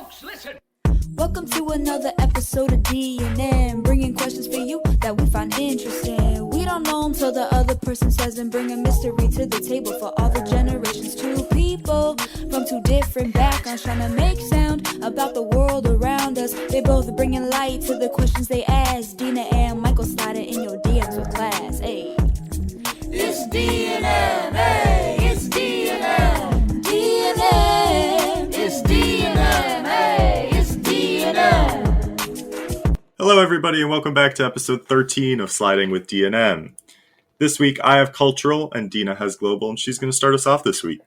Folks, listen. Welcome to another episode of D&M, bringing questions for you that we find interesting. We don't know until the other person says, and bring a mystery to the table for all the generations. Two people from two different backgrounds trying to make sound about the world around us. They both bringing light to the questions they ask. Dina and Michael sliding in your DMs with class. Hey, it's D&M. Hey, it's D&M. D&M. It's D&M. Hey, it's D&M. Hello everybody and welcome back to episode 13 of Sliding with D&M. This week I have cultural and Dina has global, and she's going to start us off this week.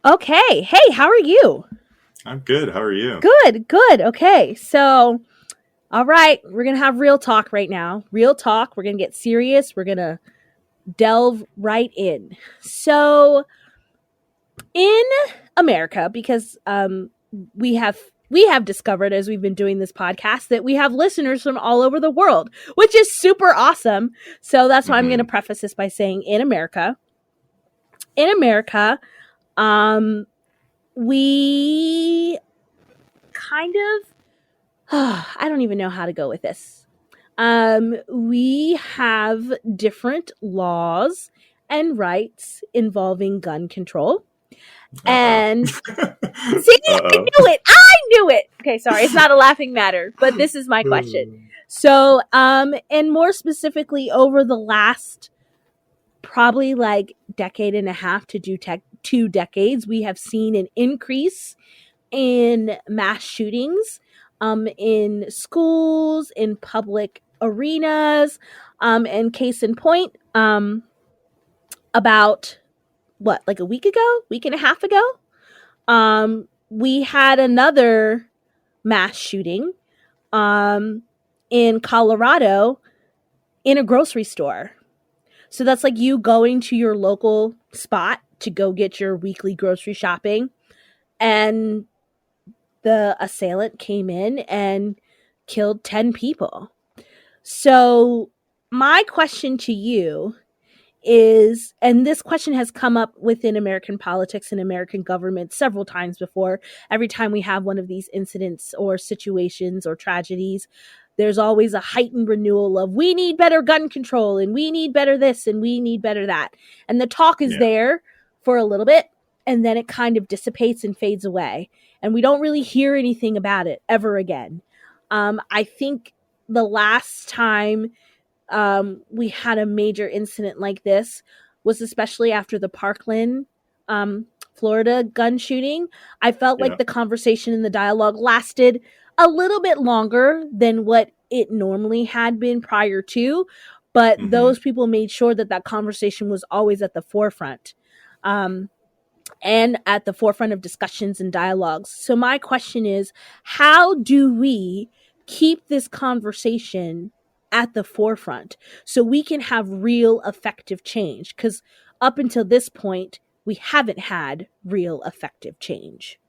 Okay. Hey, how are you? I'm good. How are you? Good. Okay. So, all right. We're going to have real talk right now. Real talk. We're going to get serious. We're going to delve right in. So, in America, because we have discovered as we've been doing this podcast that we have listeners from all over the world, which is super awesome. So that's why I'm going to preface this by saying in America, we kind of, I don't even know how to go with this. We have different laws and rights involving gun control. And see, I knew it. Okay, sorry, it's not a laughing matter, but this is my question. So, and more specifically, over the last probably like decade and a half to 2 decades, we have seen an increase in mass shootings, in schools, in public arenas, and case in point, about like a week and a half ago, we had another mass shooting in Colorado in a grocery store. So that's like you going to your local spot to go get your weekly grocery shopping, and the assailant came in and killed 10 people. So my question to you is, and this question has come up within American politics and American government several times before. Every time we have one of these incidents or situations or tragedies, there's always a heightened renewal of we need better gun control and we need better this and we need better that. And the talk is there for a little bit, and then it kind of dissipates and fades away. And we don't really hear anything about it ever again. I think the last time we had a major incident like this was especially after the Parkland, Florida gun shooting. I felt like the conversation and the dialogue lasted a little bit longer than what it normally had been prior to, but those people made sure that conversation was always at the forefront, and at the forefront of discussions and dialogues. So my question is, how do we keep this conversation at the forefront so we can have real effective change? Because up until this point, we haven't had real effective change.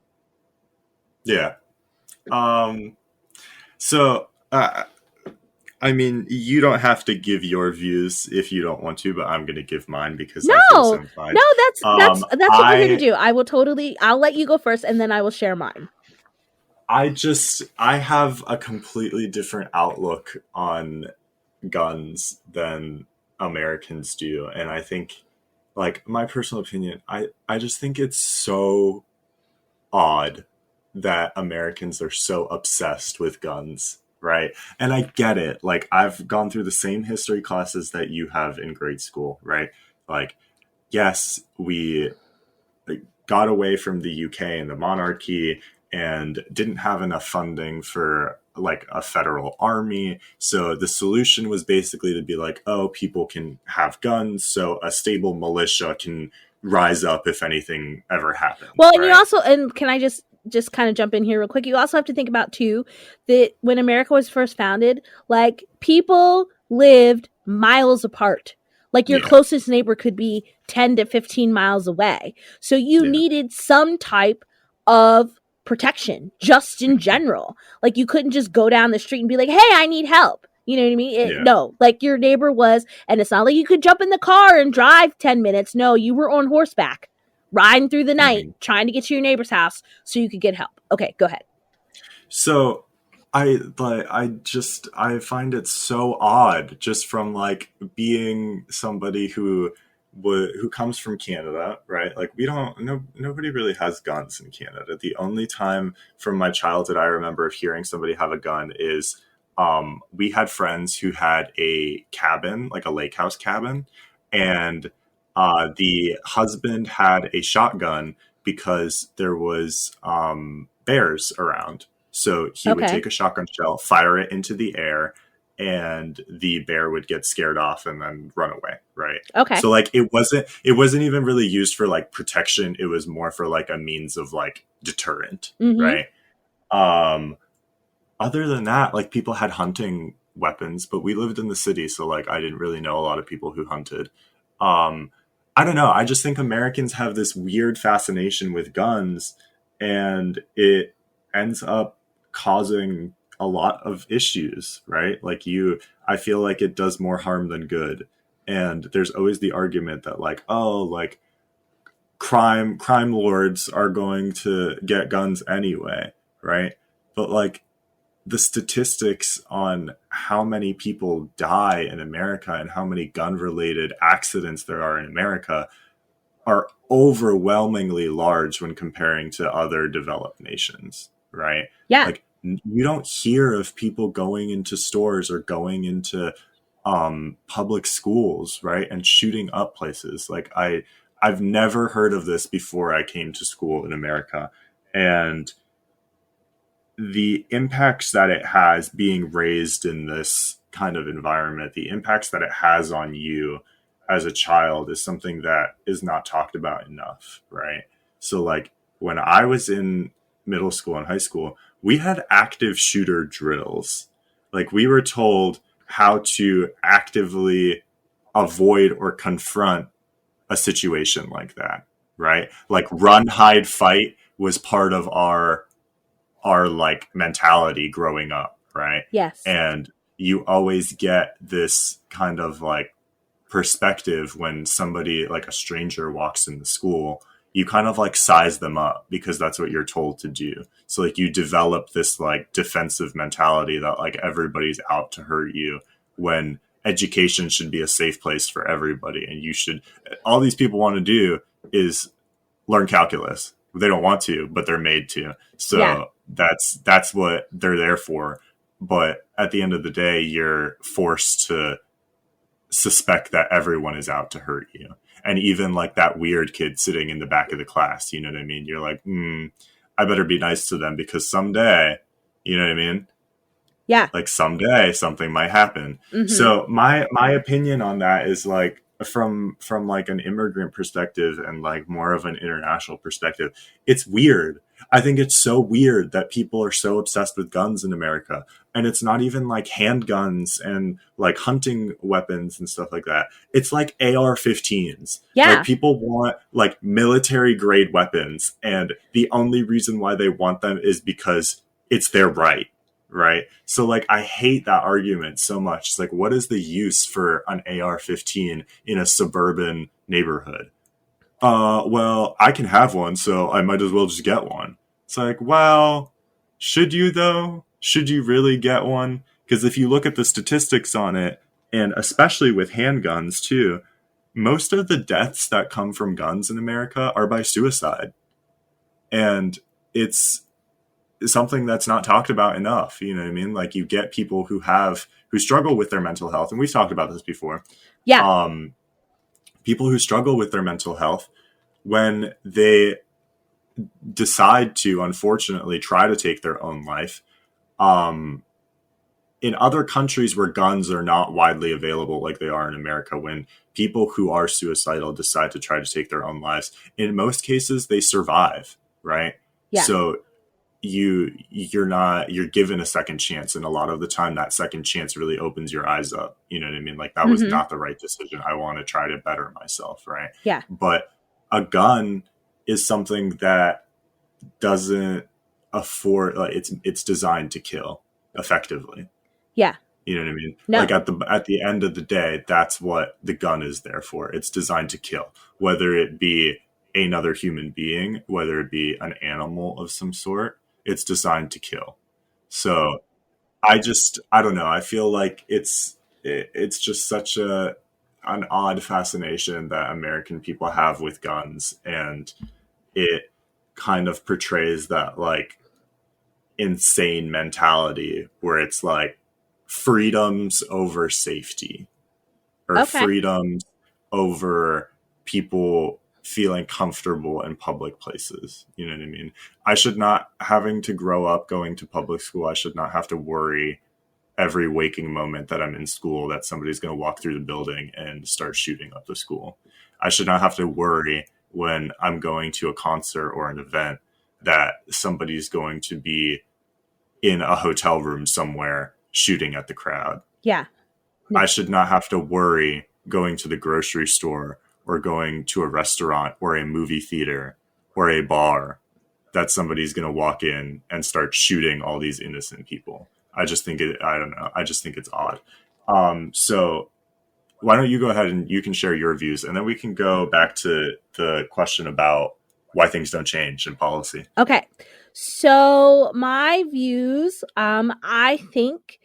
Yeah. So, I mean, you don't have to give your views if you don't want to, but I'm going to give mine because I feel so inclined. No, that's what we're here to do. I'll let you go first and then I will share mine. I have a completely different outlook on guns than Americans do. And I think, like, my personal opinion, I just think it's so odd that Americans are so obsessed with guns, right? And I get it. Like, I've gone through the same history classes that you have in grade school, right? Like, yes, we got away from the UK and the monarchy and didn't have enough funding for like a federal army. So the solution was basically to be like, oh, people can have guns, so a stable militia can rise up if anything ever happens. Well, and right? You also, and can I just kind of jump in here real quick? You also have to think about too, that when America was first founded, like, people lived miles apart. Like, your closest neighbor could be 10 to 15 miles away. So you needed some type of protection just in general. Like, you couldn't just go down the street and be like, hey, I need help. You know what I mean? No, like, your neighbor was, and it's not like you could jump in the car and drive 10 minutes. No, you were on horseback, riding through the night, trying to get to your neighbor's house so you could get help. Okay, go ahead. So I find it so odd just from like being somebody who comes from Canada, right? Like we don't no nobody really has guns in Canada. The only time from my childhood I remember of hearing somebody have a gun is we had friends who had a cabin, like a lake house cabin, and the husband had a shotgun because there was bears around. So he would Okay. take a shotgun shell, fire it into the air, and the bear would get scared off and then run away, right? Okay. So like it wasn't even really used for like protection. It was more for like a means of like deterrent, Mm-hmm. right? Other than that, like people had hunting weapons, but we lived in the city, so like I didn't really know a lot of people who hunted. Um, I don't know. I just think Americans have this weird fascination with guns, and it ends up causing a lot of issues, right? I feel like it does more harm than good. And there's always the argument that like, oh, like crime lords are going to get guns anyway, right? But like the statistics on how many people die in America and how many gun related accidents there are in America are overwhelmingly large when comparing to other developed nations, right? Yeah. Like you don't hear of people going into stores or going into public schools, right, and shooting up places. I've never heard of this before I came to school in America, and the impacts that it has being raised in this kind of environment, the impacts that it has on you as a child is something that is not talked about enough, right? So, like, when I was in middle school and high school, we had active shooter drills. Like, we were told how to actively avoid or confront a situation like that, right? Like, run, hide, fight was part of our like mentality growing up, right? Yes. And you always get this kind of like perspective when somebody like a stranger walks in the school, you kind of like size them up because that's what you're told to do. So like you develop this like defensive mentality that like everybody's out to hurt you, when education should be a safe place for everybody. And you should, all these people want to do is learn calculus. They don't want to, but they're made to. Yeah. So that's what they're there for. But at the end of the day, you're forced to suspect that everyone is out to hurt you. And even like that weird kid sitting in the back of the class, you know what I mean? You're like, I better be nice to them because someday, you know what I mean? Yeah. Like someday something might happen. Mm-hmm. So my opinion on that is like from like an immigrant perspective and like more of an international perspective, it's weird. I think it's so weird that people are so obsessed with guns in America. And it's not even like handguns and like hunting weapons and stuff like that. It's like AR-15s. Like Yeah. people want like military grade weapons, and the only reason why they want them is because it's their right. Right. So like I hate that argument so much. It's like, what is the use for an AR-15 in a suburban neighborhood? Well, I can have one, so I might as well just get one. It's like, well, should you though? Should you really get one? Because if you look at the statistics on it, and especially with handguns too, most of the deaths that come from guns in America are by suicide. And it's something that's not talked about enough. You know what I mean? Like you get people who struggle with their mental health, and we've talked about this before. Yeah. Um, People who struggle with their mental health, when they decide to, unfortunately, try to take their own life, um, in other countries where guns are not widely available like they are in America, when people who are suicidal decide to try to take their own lives, in most cases they survive, right? Yeah. So you're given a second chance, and a lot of the time that second chance really opens your eyes up, you know what I mean? Like that was Mm-hmm. not the right decision, I want to try to better myself, right? Yeah. But a gun is something that doesn't afford, like it's designed to kill effectively, Yeah. you know what I mean? No. Like at the end of the day, that's what the gun is there for. It's designed to kill, whether it be another human being, whether it be an animal of some sort. It's designed to kill. So I don't know. I feel like it's just such an odd fascination that American people have with guns, and it kind of portrays that like insane mentality where it's like freedoms over safety, or Okay. freedoms over people feeling comfortable in public places. You know what I mean? I should not, having to grow up going to public school, I should not have to worry every waking moment that I'm in school that somebody's going to walk through the building and start shooting up the school. I should not have to worry when I'm going to a concert or an event that somebody's going to be in a hotel room somewhere shooting at the crowd. Yeah. No. I should not have to worry going to the grocery store or going to a restaurant or a movie theater or a bar that somebody's going to walk in and start shooting all these innocent people. I just think I don't know. I just think it's odd. So why don't you go ahead and you can share your views, and then we can go back to the question about why things don't change in policy. Okay. So my views, I think,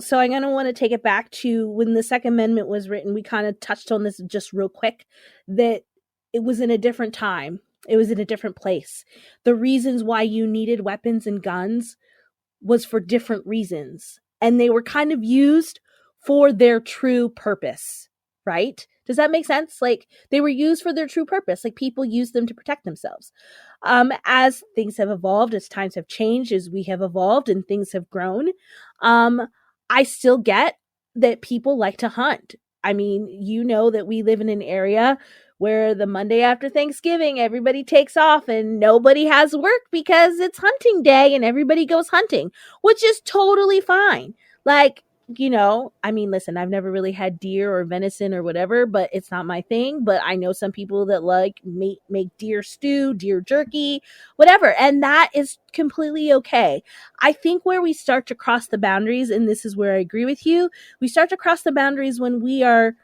so I'm going to want to take it back to when the Second Amendment was written. We kind of touched on this just real quick, that it was in a different time. It was in a different place. The reasons why you needed weapons and guns was for different reasons. And they were kind of used for their true purpose, right? Does that make sense? Like, they were used for their true purpose. Like, people used them to protect themselves. As things have evolved, as times have changed, as we have evolved and things have grown, I still get that people like to hunt. I mean, you know that we live in an area where the Monday after Thanksgiving, everybody takes off and nobody has work because it's hunting day and everybody goes hunting, which is totally fine. Like, I mean, listen, I've never really had deer or venison or whatever, but it's not my thing. But I know some people that like make deer stew, deer jerky, whatever. And that is completely okay. I think where we start to cross the boundaries, and this is where I agree with you, we start to cross the boundaries when we are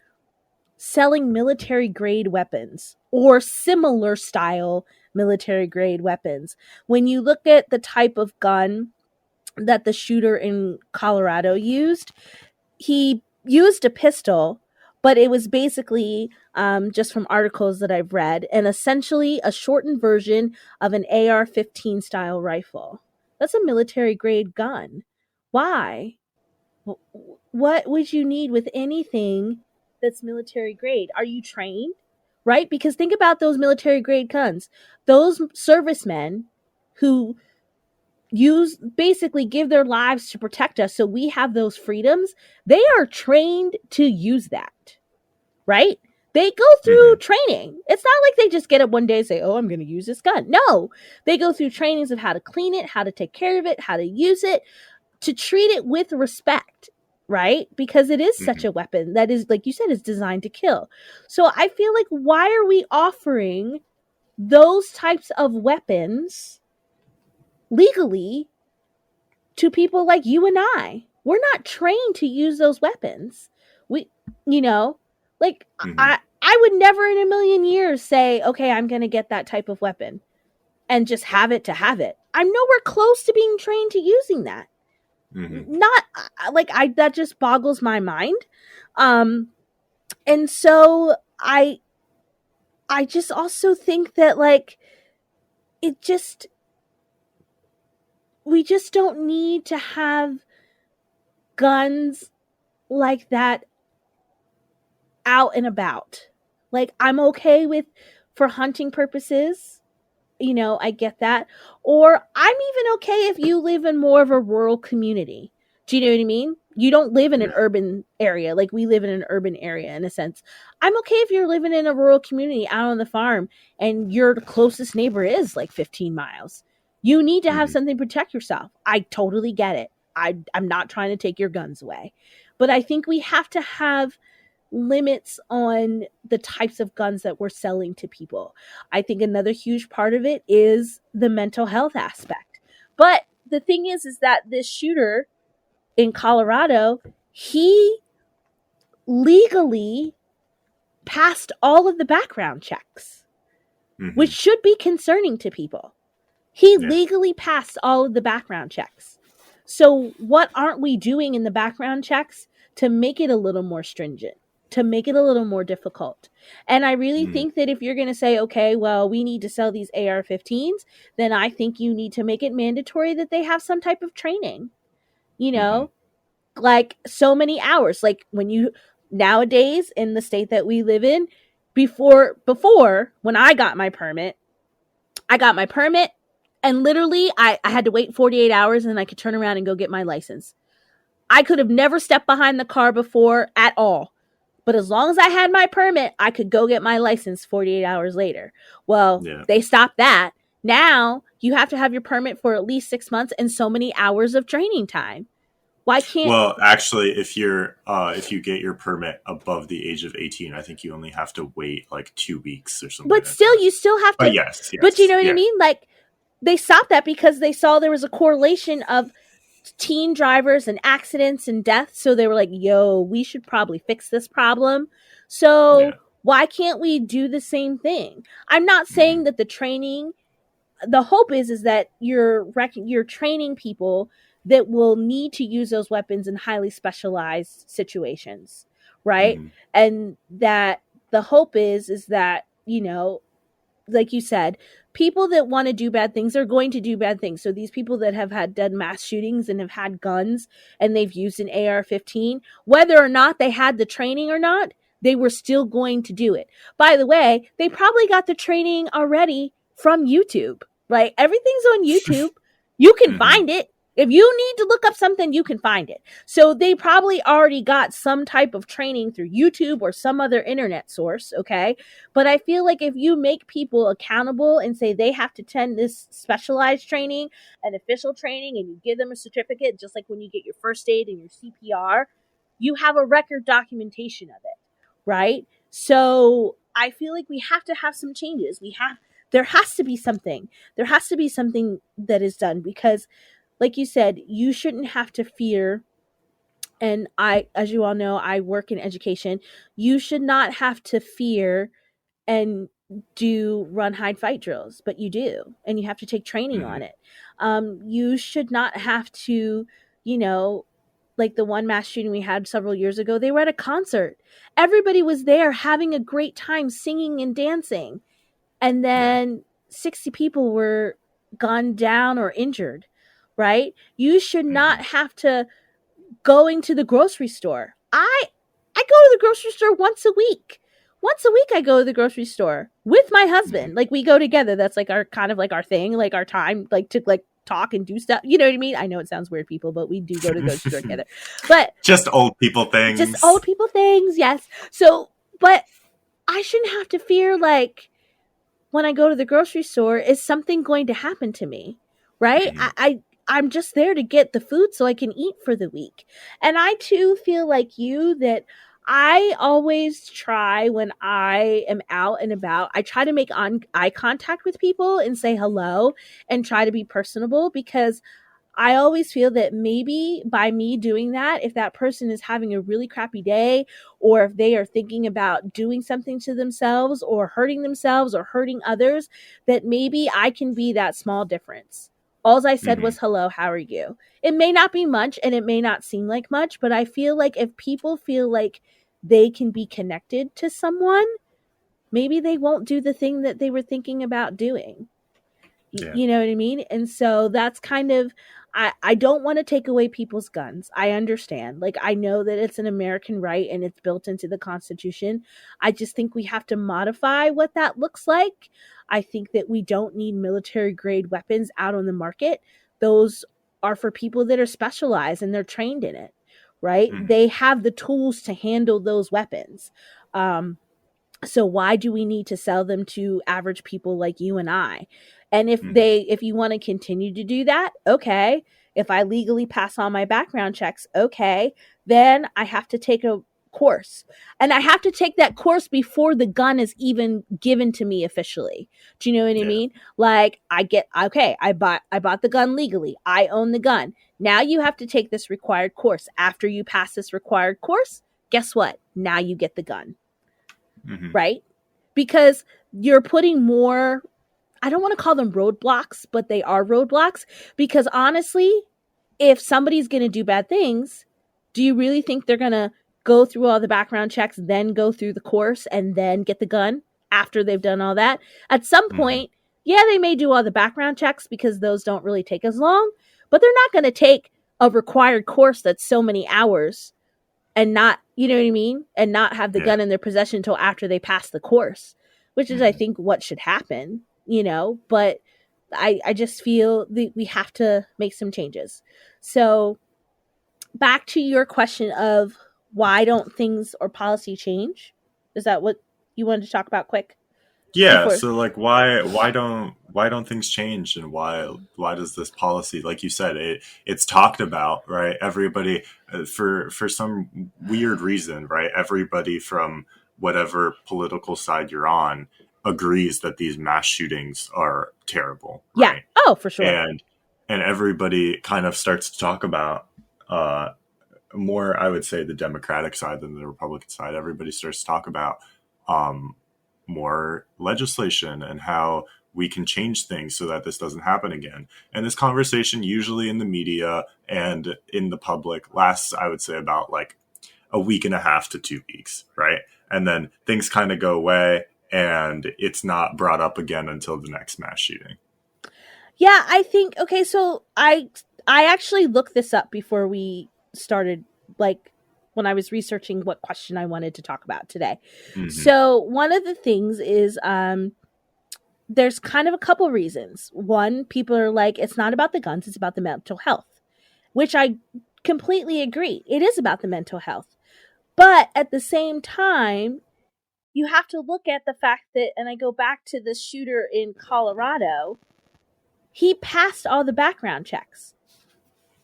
selling military grade weapons or similar style military grade weapons. When you look at the type of gun that the shooter in Colorado used, he used a pistol, but it was basically, just from articles that I've read, and essentially a shortened version of an AR-15 style rifle. That's a military grade gun. Why? What would you need with anything that's military grade? Are you trained? Right? Because think about those military grade guns. Those servicemen who basically give their lives to protect us so we have those freedoms, they are trained to use that. Right? They go through training. It's not like they just get up one day and say, oh, I'm going to use this gun. No, they go through trainings of how to clean it, how to take care of it, how to use it, to treat it with respect, right? Because it is such a weapon that is, like you said, is designed to kill. So I feel like, why are we offering those types of weapons legally to people like you and I? We're not trained to use those weapons. We, like, I would never in a million years say, okay, I'm going to get that type of weapon and just have it to have it. I'm nowhere close to being trained to using that. Not like that just boggles my mind. And so I just also think that, like, we just don't need to have guns like that out and about. Like, I'm okay with, for hunting purposes, I get that. Or I'm even okay if you live in more of a rural community. Do you know what I mean? You don't live in an urban area. Like, we live in an urban area in a sense. I'm okay if you're living in a rural community out on the farm and your closest neighbor is like 15 miles. You need to have something to protect yourself. I totally get it. I'm not trying to take your guns away. But I think we have to have limits on the types of guns that we're selling to people. I think another huge part of it is the mental health aspect. But the thing is that this shooter in Colorado, he legally passed all of the background checks, which should be concerning to people. He Yeah. legally passed all of the background checks. So what aren't we doing in the background checks to make it a little more stringent, to make it a little more difficult? And I really Mm. think that if you're going to say, okay, well, we need to sell these AR-15s, then I think you need to make it mandatory that they have some type of training. You know, like so many hours. Like when you nowadays in the state that we live in, before when I got my permit and literally I had to wait 48 hours and then I could turn around and go get my license. I could have never stepped behind the car before at all. But as long as I had my permit, I could go get my license 48 hours later. Well, Yeah. they stopped that. Now you have to have your permit for at least 6 months and so many hours of training time. Why can't Well, actually, if you get your permit above the age of 18, I think you only have to wait like 2 weeks or something. but still you still have to But yes, but you know what yeah. I mean? Like they stopped that because they saw there was a correlation of teen drivers and accidents and deaths. So they were like, yo, we should probably fix this problem. Yeah. So why can't we do the same thing? I'm not saying that the training, the hope is that you're training people that will need to use those weapons in highly specialized situations, right? Mm-hmm. And that the hope is that, you know, like you said, people that want to do bad things are going to do bad things. So these people that have had done mass shootings and have had guns and they've used an AR-15, whether or not they had the training or not, they were still going to do it. By the way, they probably got the training already from YouTube, right? Everything's on YouTube. You can find it. If you need to look up something, you can find it. So they probably already got some type of training through YouTube or some other internet source, okay? But I feel like if you make people accountable and say they have to attend this specialized training and official training and you give them a certificate, just like when you get your first aid and your CPR, you have a record documentation of it, right? So I feel like we have to have some changes. There has to be something. There has to be something that is done because, like you said, you shouldn't have to fear. And as you all know, I work in education. You should not have to fear and do run, hide, fight drills, but you do, and you have to take training on it. You should not have to, you know, like the one mass shooting we had several years ago, they were at a concert. Everybody was there having a great time singing and dancing. And then 60 people were gone down or injured, right? You should not have to going to the grocery store. I go to the grocery store once a week. Once a week I go to the grocery store with my husband. Like we go together. That's like our kind of like our thing, like our time, like to like talk and do stuff. You know what I mean? I know it sounds weird, people, but we do go to the grocery store together. But just old people things. Just old people things, yes. So, but I shouldn't have to fear like when I go to the grocery store, is something going to happen to me? Right? I'm just there to get the food so I can eat for the week. And I too feel like you that I always try when I am out and about, I try to make eye contact with people and say hello and try to be personable because I always feel that maybe by me doing that, if that person is having a really crappy day, or if they are thinking about doing something to themselves or hurting others, that maybe I can be that small difference. All I said was, hello, how are you? It may not be much and it may not seem like much, but I feel like if people feel like they can be connected to someone, maybe they won't do the thing that they were thinking about doing. You know what I mean? And so that's kind of, I don't want to take away people's guns. I understand. Like, I know that it's an American right and it's built into the Constitution. I just think we have to modify what that looks like. I think that we don't need military grade weapons out on the market. Those are for people that are specialized and they're trained in it, right? They have the tools to handle those weapons. So why do we need to sell them to average people like you and I? And if you want to continue to do that, okay. If I legally pass all my background checks, okay, then I have to take a course. And I have to take that course before the gun is even given to me officially. Do you know what I mean? Like I bought the gun legally. I own the gun. Now you have to take this required course. After you pass this required course, guess what? Now you get the gun. Right? Because you're putting more I don't want to call them roadblocks, but they are roadblocks because honestly, if somebody's going to do bad things, do you really think they're going to go through all the background checks, then go through the course and then get the gun after they've done all that? At some Hmm. point, yeah, they may do all the background checks because those don't really take as long, but they're not going to take a required course that's so many hours and not, you know what I mean? And not have the Yeah. gun in their possession until after they pass the course, which is, I Hmm. think, what should happen, but I just feel that we have to make some changes. So back to your question of why don't things or policy change? Is that what you wanted to talk about quick Yeah, before? so like why don't things change, and why does this policy, like you said, it's talked about, right? Everybody, for some weird reason, right? Everybody from whatever political side you're on agrees that these mass shootings are terrible, Yeah. right? Oh, for sure. And everybody kind of starts to talk about uh more, I would say, the Democratic side than the Republican side. Everybody starts to talk about um, more legislation and how we can change things so that this doesn't happen again. And this conversation, usually in the media and in the public, lasts, I would say, about like a week and a half to 2 weeks, right? And then things kind of go away and it's not brought up again until the next mass shooting. Yeah, I think okay, so I actually looked this up before we started, like when I was researching what question I wanted to talk about today. Hmm. So one of the things is there's kind of a couple reasons. One, people are like, it's not about the guns, it's about the mental health, which I completely agree. It is about the mental health. But at the same time, you have to look at the fact that, and I go back to the shooter in Colorado, he passed all the background checks,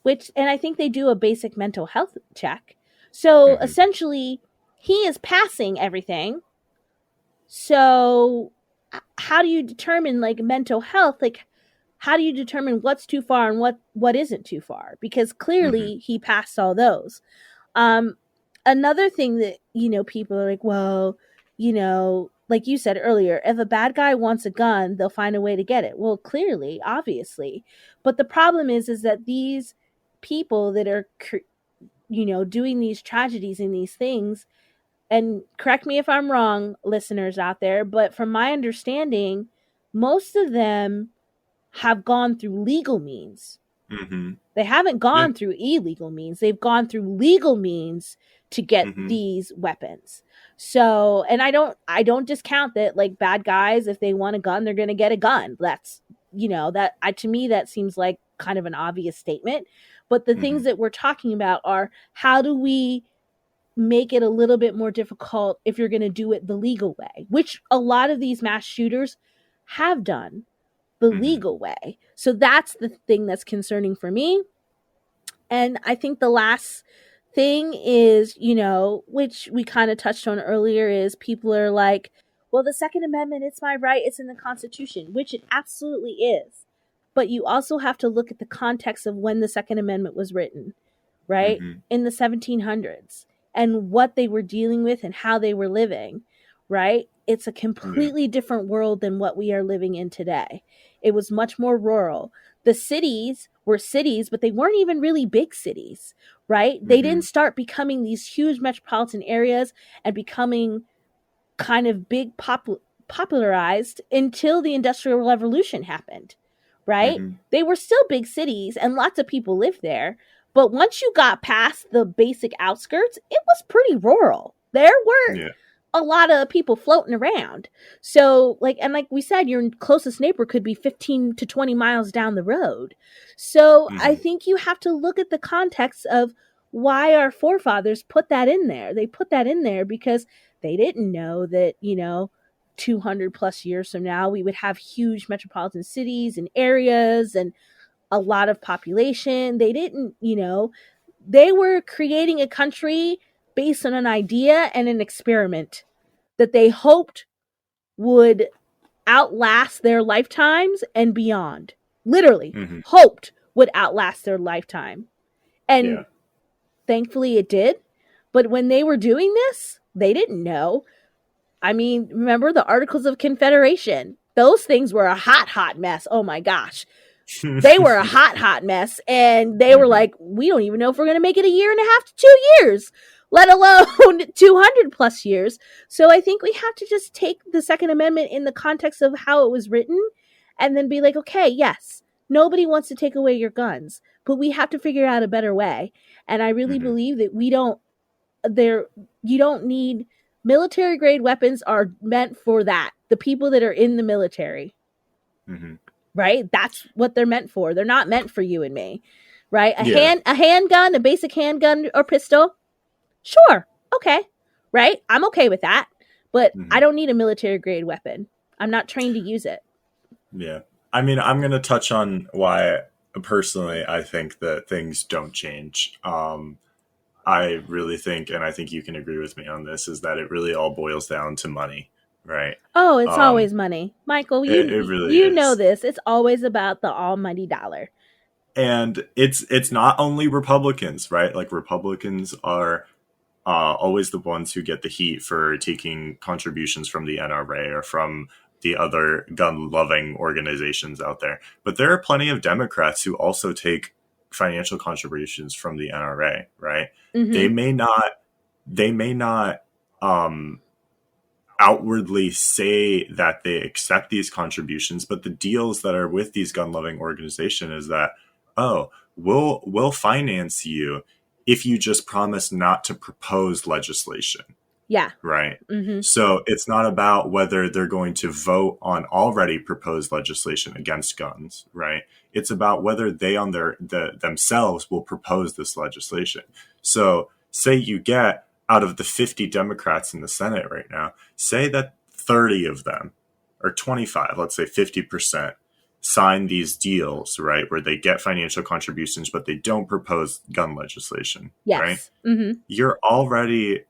and I think they do a basic mental health check. So Hmm. essentially, he is passing everything. So how do you determine like mental health? Like, how do you determine what's too far and what isn't too far? Because Hmm. clearly he passed all those. Um, Another thing that people are like, well, like you said earlier, if a bad guy wants a gun, they'll find a way to get it. Well, clearly, obviously, but the problem is that these people that are, doing these tragedies and these things, and correct me if I'm wrong, listeners out there, but from my understanding, most of them have gone through legal means. Hmm. They haven't Yeah. gone through illegal means. They've gone through legal means to get Hmm. these weapons. So, and I don't discount that, like, bad guys, if they want a gun, they're going to get a gun. That's, that to me that seems like kind of an obvious statement. But the Hmm. things that we're talking about are, how do we make it a little bit more difficult if you're going to do it the legal way, which a lot of these mass shooters have done the Hmm. legal way. So that's the thing that's concerning for me. And I think the last thing is, which we kind of touched on earlier, is people are like, well, the Second Amendment, it's my right, it's in the Constitution, which it absolutely is. But you also have to look at the context of when the Second Amendment was written, right? Hmm. In the 1700s, and what they were dealing with and how they were living, right? It's a Yeah. completely different world than what we are living in today. It was much more rural. The cities were cities, but they weren't even really big cities, right? They Hmm. didn't start becoming these huge metropolitan areas and becoming kind of big popularized until the Industrial Revolution happened, right? Hmm. They were still big cities and lots of people lived there. But once you got past the basic outskirts, it was pretty rural. There weren't Yeah. a lot of people floating around. So, like we said, your closest neighbor could be 15 to 20 miles down the road. So, I Hmm. think you have to look at the context of why our forefathers put that in there. They put that in there because they didn't know that, 200 plus years from now, we would have huge metropolitan cities and areas and a lot of population. They didn't, they were creating a country based on an idea and an experiment that they hoped would outlast their lifetimes and beyond. Literally, Hmm. hoped would outlast their lifetime. And Yeah. thankfully it did. But when they were doing this, they didn't know. I mean, remember the Articles of Confederation? Those things were a hot mess. Oh my gosh. They were a hot mess. And they were like, we don't even know if we're going to make it 1.5 to 2 years, let alone 200 plus years. So I think we have to just take the Second Amendment in the context of how it was written and then be like, okay, yes, nobody wants to take away your guns, but we have to figure out a better way. And I really believe that you don't need military grade weapons are meant for that. The people that are in the military. Right? That's what they're meant for. They're not meant for you and me. Right? A handgun, a basic handgun or pistol. Sure. Okay. Right? I'm okay with that. But I don't need a military grade weapon. I'm not trained to use it. Yeah. I mean, I'm going to touch on why personally I think that things don't change. I really think, and I think you can agree with me on this, is that it really all boils down to money. Right. Oh, it's always money. Michael, it really you is. know this. It's always about the almighty dollar. And it's not only Republicans, right? Like Republicans are always the ones who get the heat for taking contributions from the NRA or from the other gun-loving organizations out there. But there are plenty of Democrats who also take financial contributions from the NRA, right? They may not outwardly say that they accept these contributions, but the deals that are with these gun-loving organizations is that, oh, we'll finance you if you just promise not to propose legislation. Yeah. Right. So it's not about whether they're going to vote on already proposed legislation against guns, right? It's about whether they on themselves will propose this legislation. So say you get out of the 50 Democrats in the Senate right now, say that 30 of them or 25, let's say 50%, sign these deals, right, where they get financial contributions, but they don't propose gun legislation, right? You're already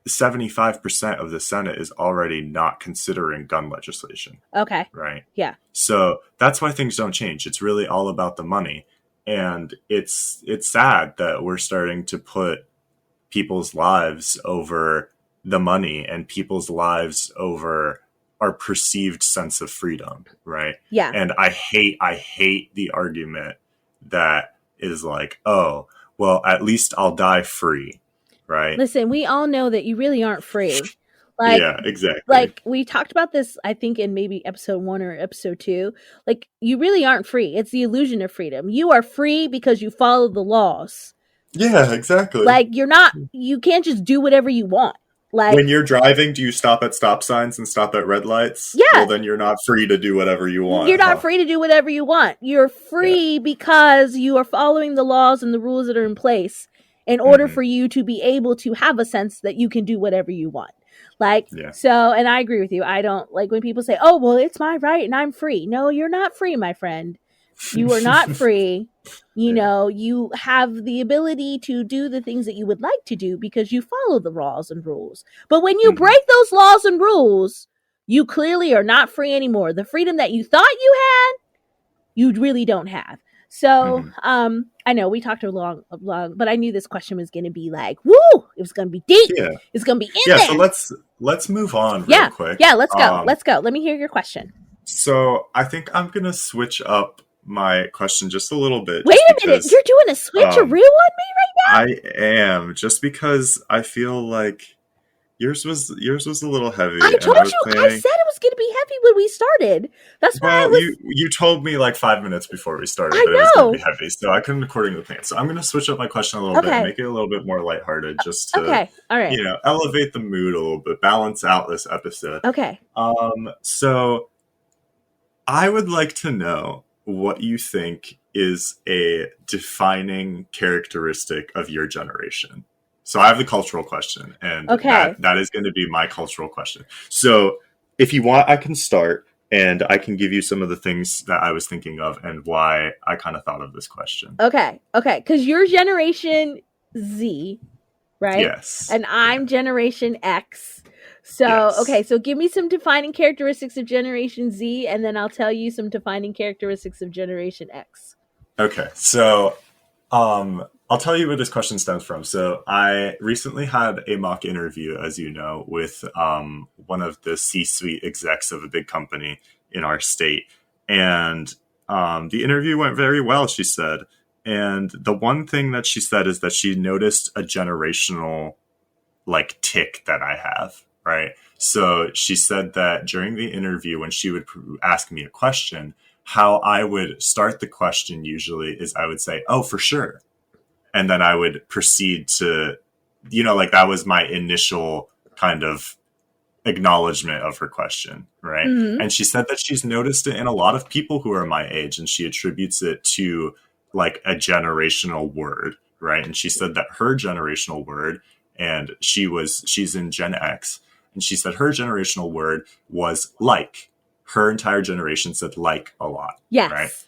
75% of the Senate is already not considering gun legislation. Okay. Right. Yeah. So that's why things don't change. It's really all about the money. And it's sad that we're starting to put people's lives over the money and people's lives over our perceived sense of freedom. Right. Yeah. And I hate the argument that is like, oh, well, at least I'll die free. Right. Listen, we all know that you really aren't free. Like, yeah, exactly. Like we talked about this, I think, in maybe episode 1 or episode 2. Like, you really aren't free. It's the illusion of freedom. You are free because you follow the laws. Yeah, exactly. Like, you can't just do whatever you want. Like, when you're driving, do you stop at stop signs and stop at red lights? Yeah. Well, then you're not free to do whatever you want. You're not free to do whatever you want. You're free because you are following the laws and the rules that are in place in order for you to be able to have a sense that you can do whatever you want. Like, so, and I agree with you. I don't like when people say, oh, well, it's my right and I'm free. No, you're not free, my friend. You are not free. You know, you have the ability to do the things that you would like to do because you follow the laws and rules. But when you break those laws and rules, you clearly are not free anymore. The freedom that you thought you had, you really don't have. So, I know we talked a long, but I knew this question was going to be like, woo, it was going to be deep. Yeah. It's going to be in there. Yeah, so let's move on real quick. Yeah, let's go. Let's go. Let me hear your question. So I think I'm going to switch up my question just a little bit. Wait a minute. You're doing a switcheroo on me right now? I am, just because I feel like yours was a little heavy. I told you. I said it was going to be heavy when we started. That's why you told me like 5 minutes before we started that it was going to be heavy, so I couldn't according to the plan. So I'm going to switch up my question a little bit, make it a little bit more lighthearted, just to all right. Elevate the mood a little bit, balance out this episode. Okay. So I would like to know what you think is a defining characteristic of your generation. So I have the cultural question, and that is going to be my cultural question. So if you want, I can start, and I can give you some of the things that I was thinking of and why I kind of thought of this question. Okay. Because you're Generation Z, right? Yes. And I'm Generation X. So, so give me some defining characteristics of Generation Z, and then I'll tell you some defining characteristics of Generation X. Okay. So I'll tell you where this question stems from. So I recently had a mock interview, as you know, with one of the C-suite execs of a big company in our state, and the interview went very well, she said. And the one thing that she said is that she noticed a generational like tick that I have, right? So she said that during the interview, when she would ask me a question, how I would start the question usually is I would say, "Oh, for sure." And then I would proceed to, like that was my initial kind of acknowledgement of her question, right? Mm-hmm. And she said that she's noticed it in a lot of people who are my age, and she attributes it to like a generational word, right? And she said that her generational word, and she's in Gen X, and she said her generational word was like. Her entire generation said like a lot, right? Yes.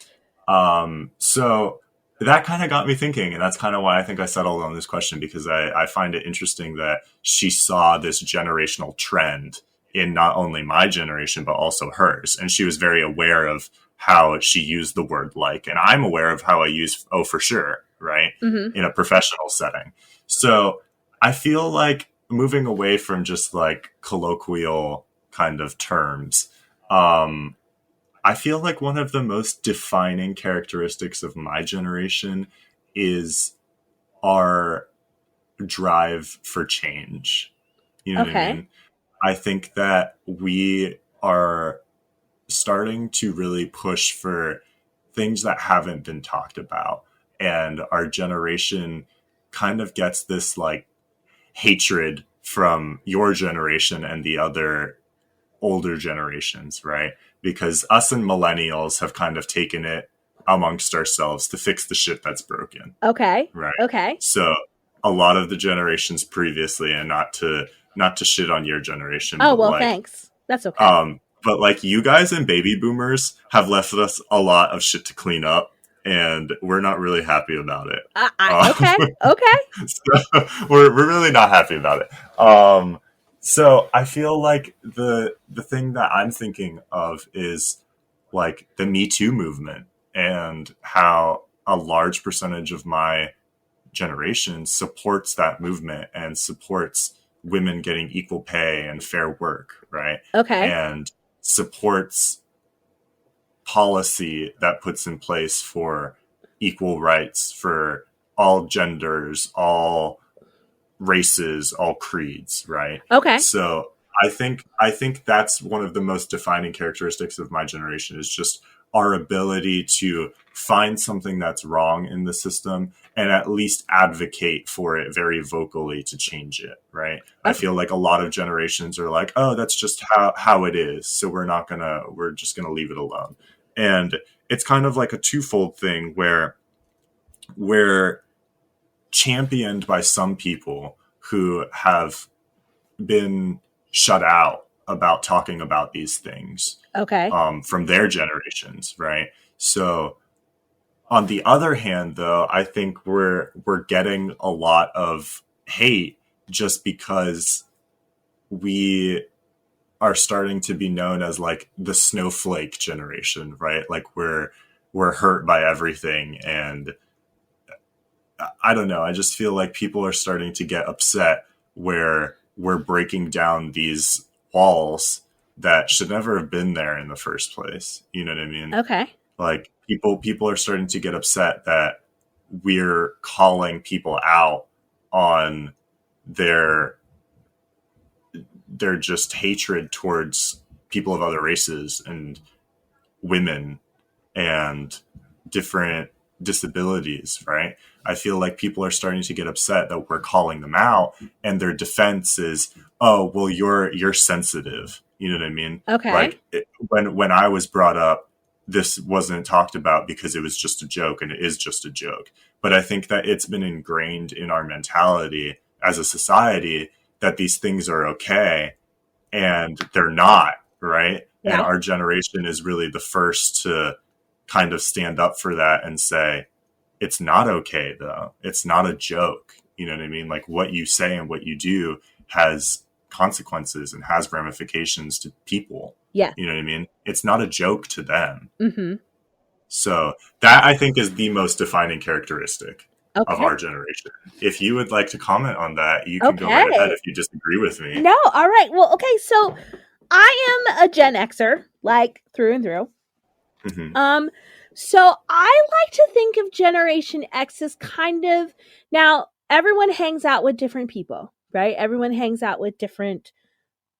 So that kind of got me thinking, and that's kind of why I think I settled on this question, because I find it interesting that she saw this generational trend in not only my generation, but also hers. And she was very aware of how she used the word like, and I'm aware of how I use "oh, for sure," right? Mm-hmm. In a professional setting. So I feel like moving away from just like colloquial kind of terms, I feel like one of the most defining characteristics of my generation is our drive for change. You know what I Okay. mean? I think that we are starting to really push for things that haven't been talked about. And our generation kind of gets this like hatred from your generation and the other older generations, right? Because us and millennials have kind of taken it amongst ourselves to fix the shit that's broken, Okay. right? Okay. So a lot of the generations previously, and not to shit on your generation, Oh, but well, like thanks. That's okay. but like you guys and baby boomers have left us a lot of shit to clean up, and we're not really happy about it. Okay. Okay. So we're really not happy about it. So I feel like the thing that I'm thinking of is like the Me Too movement, and how a large percentage of my generation supports that movement and supports women getting equal pay and fair work, right? Okay. And supports policy that puts in place for equal rights for all genders, all races, all creeds, right? Okay. So I think that's one of the most defining characteristics of my generation, is just our ability to find something that's wrong in the system and at least advocate for it very vocally to change it, right? I feel like a lot of generations are like, "Oh, that's just how it is, so we're just gonna leave it alone." And it's kind of like a twofold thing where we're championed by some people who have been shut out about talking about these things Okay. from their generations, right? So on the other hand, though, I think we're getting a lot of hate just because we are starting to be known as like the snowflake generation, right? Like we're hurt by everything, and I don't know. I just feel like people are starting to get upset where we're breaking down these walls that should never have been there in the first place. You know what I mean? Okay. Like people are starting to get upset that we're calling people out on their just hatred towards people of other races and women and different disabilities, right? I feel like people are starting to get upset that we're calling them out, and their defense is, "Oh, well, you're sensitive." You know what I mean? Okay. Like when I was brought up, this wasn't talked about because it was just a joke, and it is just a joke. But I think that it's been ingrained in our mentality as a society that these things are okay, and they're not, right? And Yeah. our generation is really the first to kind of stand up for that and say, it's not okay, though. It's not a joke. You know what I mean? Like what you say and what you do has consequences and has ramifications to people. Yeah. You know what I mean? It's not a joke to them. Mm-hmm. So that I think is the most defining characteristic. of Okay. our generation. If you would like to comment on that, you can go right ahead Okay. if you disagree with me. No, all right. Well, okay, so I am a Gen Xer, like through and through. Hmm. Um, so I like to think of Generation X as kind of, now everyone hangs out with different people, right? Everyone hangs out with different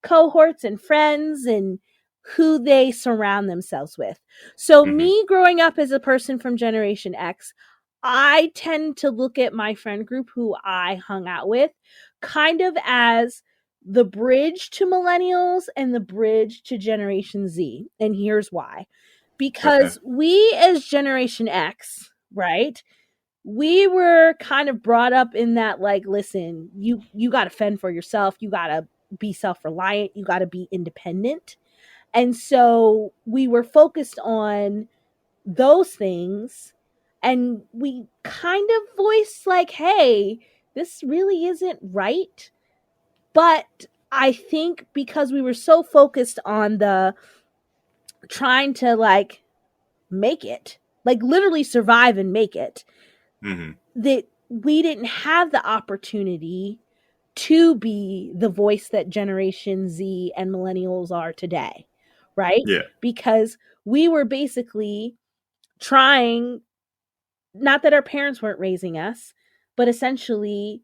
cohorts and friends and who they surround themselves with. So Hmm. me growing up as a person from Generation X, I tend to look at my friend group who I hung out with kind of as the bridge to millennials and the bridge to Generation Z. And here's why. Okay. Because we as Generation X, right? We were kind of brought up in that, like, listen, you got to fend for yourself, you got to be self-reliant, you got to be independent. And so we were focused on those things, and we kind of voiced like, hey, this really isn't right. But I think because we were so focused on the trying to like make it, like literally survive and make it, Hmm. that we didn't have the opportunity to be the voice that Generation Z and millennials are today, right? Yeah. Because we were basically trying, not that our parents weren't raising us, but essentially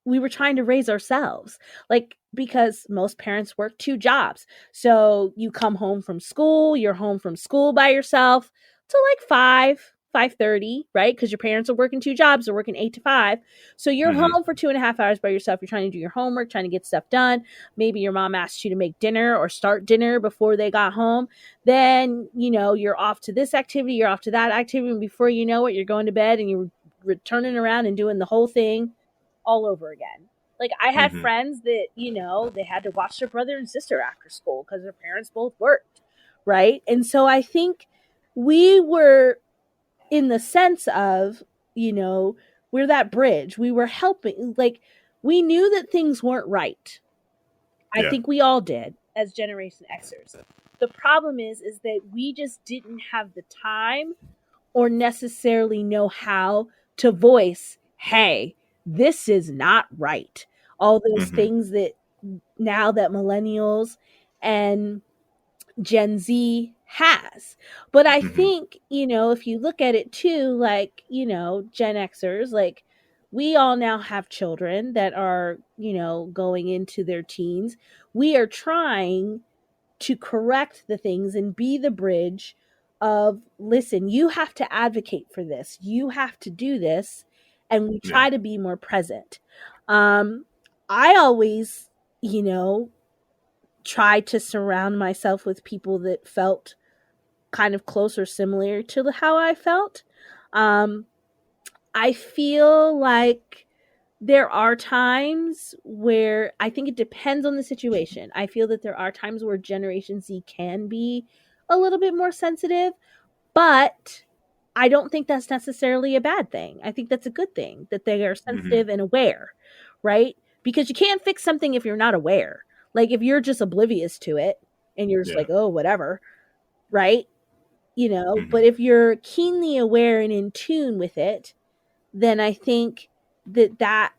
we were trying to raise ourselves. Like, because most parents work two jobs. So you come home from school, you're home from school by yourself till like 5:30, right? Because your parents are working two jobs, they're working 8 to 5. So you're Hmm. home for 2.5 hours by yourself. You're trying to do your homework, trying to get stuff done. Maybe your mom asked you to make dinner or start dinner before they got home. Then, you're off to this activity, you're off to that activity. And before you know it, you're going to bed and you're returning around and doing the whole thing all over again. Like, I had Hmm. friends that, they had to watch their brother and sister after school because their parents both worked, right? And so I think we were, in the sense of, we're that bridge. We were helping, like, we knew that things weren't right. I Yeah. think we all did as Generation Xers. The problem is that we just didn't have the time or necessarily know how to voice, hey, this is not right. All those Hmm. things that now that millennials and Gen Z has. But I Hmm. think, if you look at it too, like, Gen Xers, like, we all now have children that are, going into their teens. We are trying to correct the things and be the bridge of, listen, you have to advocate for this, you have to do this, and we Yeah. try to be more present. um I always, you know try to surround myself with people that felt kind of close or similar to how I felt. um I feel like there are times where, I think it depends on the situation. I feel that there are times where Generation Z can be a little bit more sensitive, but I don't think that's necessarily a bad thing. I think that's a good thing that they are Hmm. sensitive and aware, right? Because you can't fix something if you're not aware. Like, if you're just oblivious to it and you're just Yeah. like, oh, whatever, right? Hmm. But if you're keenly aware and in tune with it, then I think that that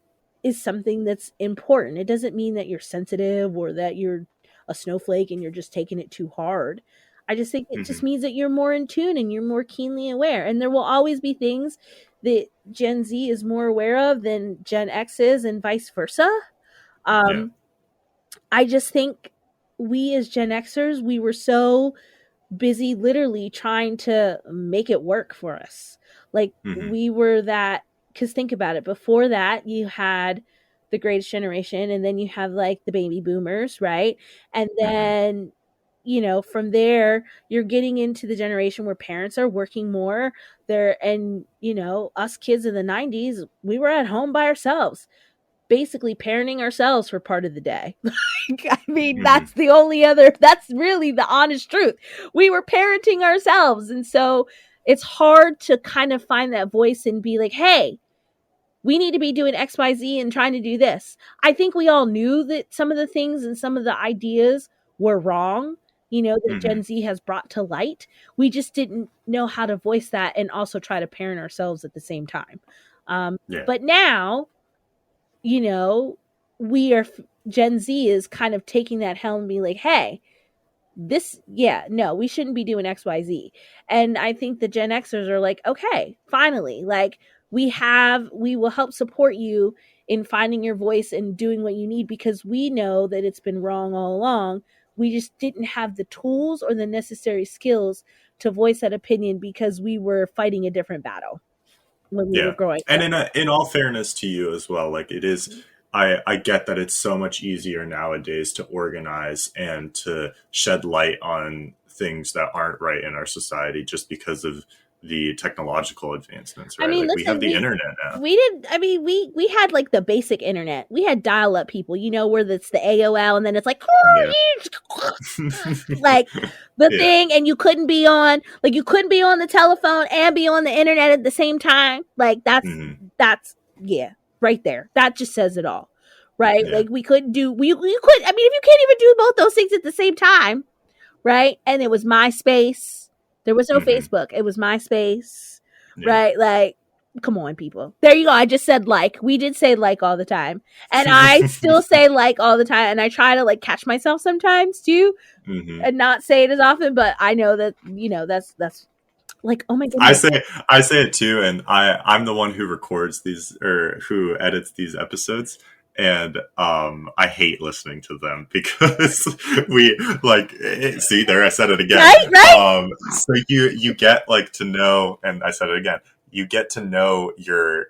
is something that's important. It doesn't mean that you're sensitive or that you're a snowflake and you're just taking it too hard. I just think it Hmm. just means that you're more in tune and you're more keenly aware. And there will always be things that Gen Z is more aware of than Gen X is, and vice versa. Yeah. Um, I just think we as Gen Xers, we were so busy literally trying to make it work for us. Like, Hmm. we were that, because think about it. Before that, you had the greatest generation, and then you have like the baby boomers, right? And Hmm. then, from there, you're getting into the generation where parents are working more. And, us kids in the 90s, we were at home by ourselves, basically parenting ourselves for part of the day. I mean, Hmm. that's really the honest truth. We were parenting ourselves. And so it's hard to kind of find that voice and be like, hey, we need to be doing XYZ and trying to do this. I think we all knew that some of the things and some of the ideas were wrong, that Hmm. Gen Z has brought to light. We just didn't know how to voice that and also try to parent ourselves at the same time. Yeah. But now, you know, we are Gen Z is kind of taking that helm and being like, hey, no, we shouldn't be doing XYZ. And I think the Gen Xers are like, okay, finally, like we will help support you in finding your voice and doing what you need, because we know that it's been wrong all along. We just didn't have the tools or the necessary skills to voice that opinion because we were fighting a different battle when we were Yeah. growing And up. in all fairness to you as well, like it is, I get that it's so much easier nowadays to organize and to shed light on things that aren't right in our society just because of the technological advancements, I right? mean, Like we have listen, the internet now. we did. I mean, we had like the basic internet. We had dial up people, where it's the AOL, and then it's like Yeah. like the Yeah. thing, and you couldn't be on the telephone and be on the internet at the same time. Like Hmm. that's yeah, right there. That just says it all, right? Yeah. Like we couldn't do we you could. I mean, if you can't even do both those things at the same time, right? And it was MySpace. There was no Hmm. Facebook. It was MySpace, Yeah. right? Like, come on, people. There you go. I just said like. We did say like all the time, and I still say like all the time. And I try to like catch myself sometimes too, Hmm. and not say it as often. But I know that that's like, oh my I goodness. say I say it too, and I'm the one who records these or who edits these episodes, and I hate listening to them because we like see there I said it again. Right, right. So you get like to know, and I said it again. You get to know your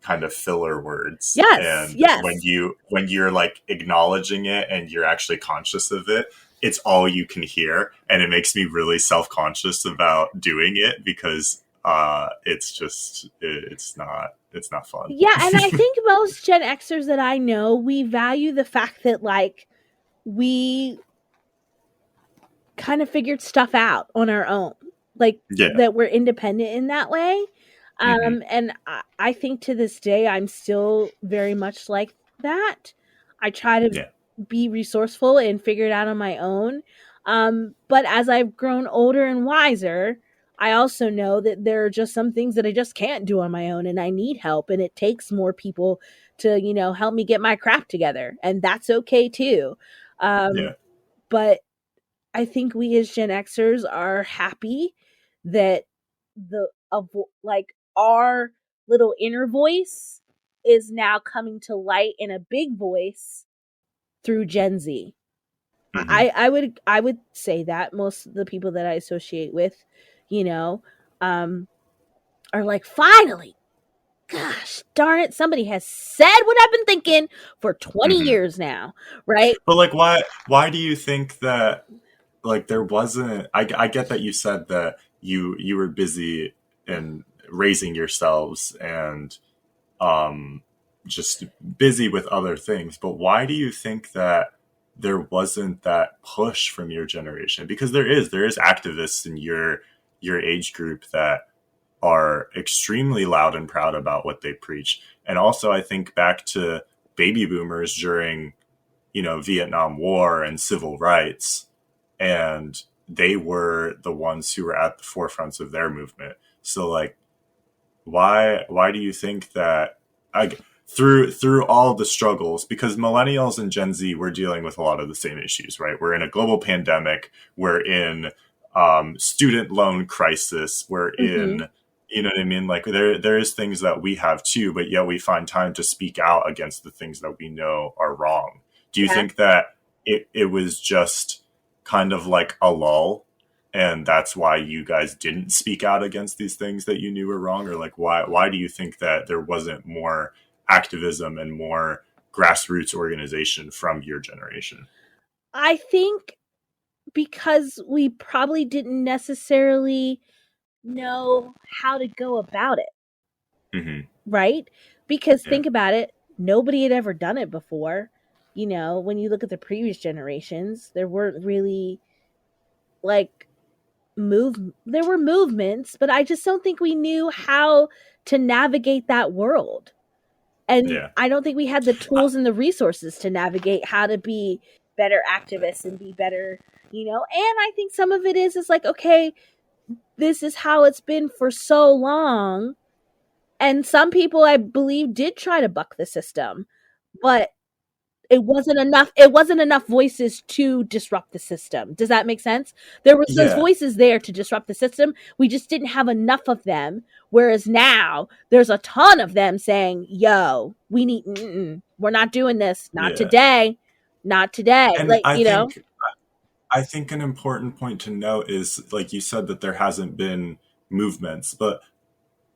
kind of filler words, Yes, and yes. when you're like acknowledging it and you're actually conscious of it, it's all you can hear, and it makes me really self-conscious about doing it because it's not fun. Yeah, and I think most Gen Xers that I know, we value the fact that like we kind of figured stuff out on our own, like Yeah. that we're independent in that way. Hmm. And I think to this day I'm still very much like that. I try to Yeah. be resourceful and figure it out on my own. But as I've grown older and wiser, I also know that there are just some things that I just can't do on my own, and I need help, and it takes more people to help me get my crap together, and that's okay too. Yeah. But I think we as Gen Xers are happy that like our little inner voice is now coming to light in a big voice through Gen Z. Hmm. I would say that most of the people that I associate with, you know, um, are like, finally, gosh darn it, somebody has said what I've been thinking for 20 Hmm. years now, right? But like, why do you think that like there wasn't? I get that you said that you were busy in raising yourselves and um, just busy with other things. But why do you think that there wasn't that push from your generation? Because there is activists in your age group that are extremely loud and proud about what they preach. And also, I think back to baby boomers during Vietnam War and civil rights, and they were the ones who were at the forefronts of their movement. So like why do you think that through all the struggles, because millennials and Gen Z, we're dealing with a lot of the same issues, right? We're in a global pandemic, we're in student loan crisis, we're Mm-hmm. in, you know what I mean, like there is things that we have too, but yet we find time to speak out against the things that we know are wrong. Do you Yeah. think that it was just kind of like a lull, and that's why you guys didn't speak out against these things that you knew were wrong? Or like why do you think that there wasn't more activism and more grassroots organization from your generation? I think because we probably didn't necessarily know how to go about it, Hmm. right? Because Yeah. think about it, nobody had ever done it before. When you look at the previous generations, there weren't really like there were movements, but I just don't think we knew how to navigate that world. And Yeah. I don't think we had the tools and the resources to navigate how to be better activists and be better, and I think some of it is like, okay, this is how it's been for so long, And some people, I believe, did try to buck the system, but it wasn't enough voices to disrupt the system. Does that make sense? There was those Yeah, voices there to disrupt the system. We just didn't have enough of them. Whereas now there's a ton of them saying, "Yo, we need we're not doing this. Not yeah. today. Not today." And Like, you know? I think an important point to note is, like you said, that there hasn't been movements, but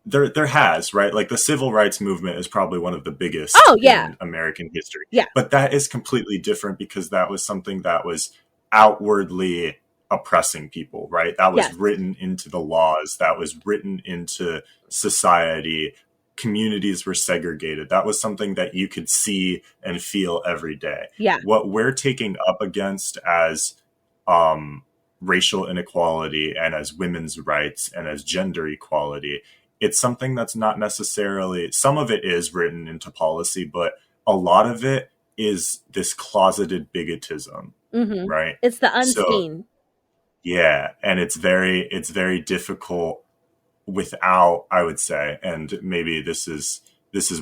there has, right? Like the civil rights movement is probably one of the biggest Oh, yeah. in American history. Yeah. But that is completely different because that was something that was outwardly oppressing people, right? That was Yes. written into the laws, that was written into society. Communities were segregated. That was something that you could see and feel every day. Yeah. What we're taking up against as um, racial inequality and as women's rights and as gender equality, it's something that's not necessarily, some of it is written into policy, but a lot of it is this closeted bigotism, Mhm. right? It's the So unseen. yeah, and it's very difficult without, I would say, and maybe this is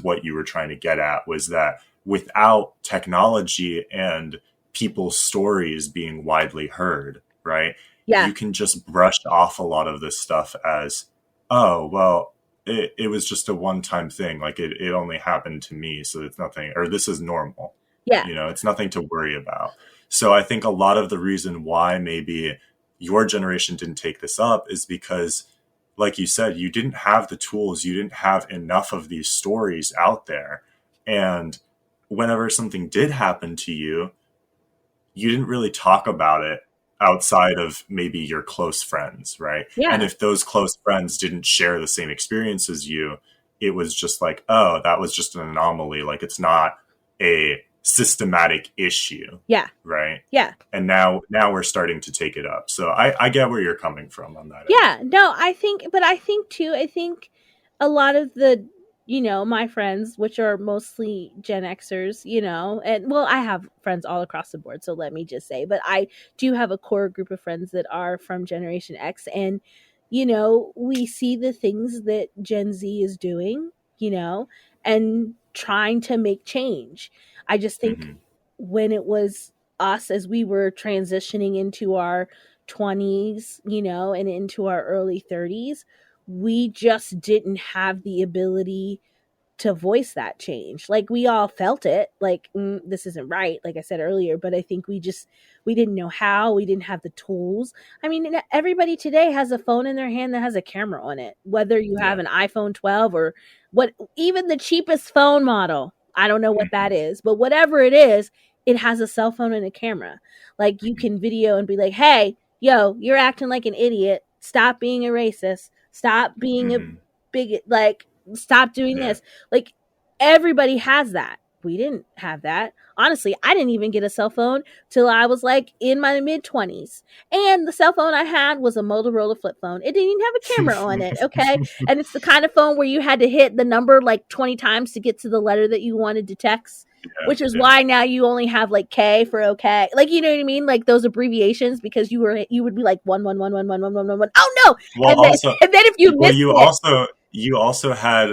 what you were trying to get at, was that without technology and people's stories being widely heard, right? Yeah. You can just brush off a lot of this stuff as, oh, well, it was just a one-time thing. Like it only happened to me, so it's nothing, or this is normal. Yeah. It's nothing to worry about. So I think a lot of the reason why maybe your generation didn't take this up is because, like you said, you didn't have the tools, you didn't have enough of these stories out there. And whenever something did happen to you, you didn't really talk about it outside of maybe your close friends, right? And Yeah. if those close friends didn't share the same experience as you, it was just like, oh, that was just an anomaly. Like it's not a systematic issue, Yeah. right? Yeah. And now we're starting to take it up. So I get where you're coming from on that end. Yeah, no, I think a lot of the, my friends, which are mostly Gen Xers, and well, I have friends all across the board, so let me just say, but I do have a core group of friends that are from Generation X, and, we see the things that Gen Z is doing, and trying to make change. I just think Hmm. when it was us as we were transitioning into our 20s, and into our early 30s, we just didn't have the ability to voice that change. Like we all felt it, like this isn't right, like I said earlier, but I think we didn't know how, we didn't have the tools. I mean, everybody today has a phone in their hand that has a camera on it, whether you have Yeah. an iPhone 12 or what, even the cheapest phone model. I don't know what that Hmm. is, but whatever it is, it has a cell phone and a camera. Like you Hmm. can video and be like, "Hey, yo, you're acting like an idiot. Stop being a racist. Stop being a Hmm. bigot. Like, stop doing Yeah. this." Like everybody has that. We didn't have that. Honestly, I didn't even get a cell phone till I was like in my mid 20s. And the cell phone I had was a Motorola flip phone. It didn't even have a camera on it, okay? And it's the kind of phone where you had to hit the number like 20 times to get to the letter that you wanted to text, Yeah. which is Yeah. why now you only have like K for okay. Like, you know what I mean? Like those abbreviations, because you would be like 111111111. Oh no. Well, And then also, and then if you well, missed you it, also you also had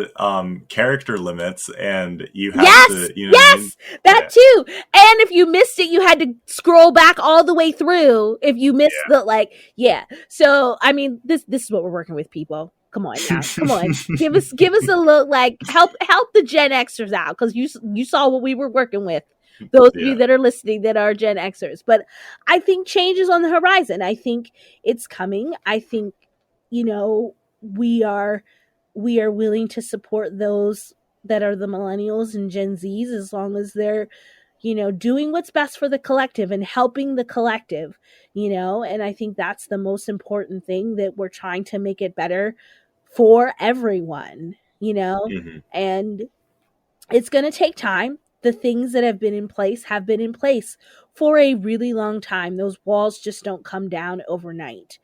character limits, and you had yes, to, you know what I mean? yes, that Yeah. too. And if you missed it, you had to scroll back all the way through if you missed the like, yeah. So I mean, this is what we're working with, people. Come on now, come on, give us a look, like help the Gen Xers out, because you saw what we were working with. Those of you Yeah. that are listening that are Gen Xers, but I think change is on the horizon. I think it's coming. I think you know we are we are willing to support those that are the millennials and Gen Zs, as long as they're, doing what's best for the collective and helping the collective, and I think that's the most important thing, that we're trying to make it better for everyone, Hmm. and it's going to take time. The things that have been in place for a really long time. Those walls just don't come down overnight.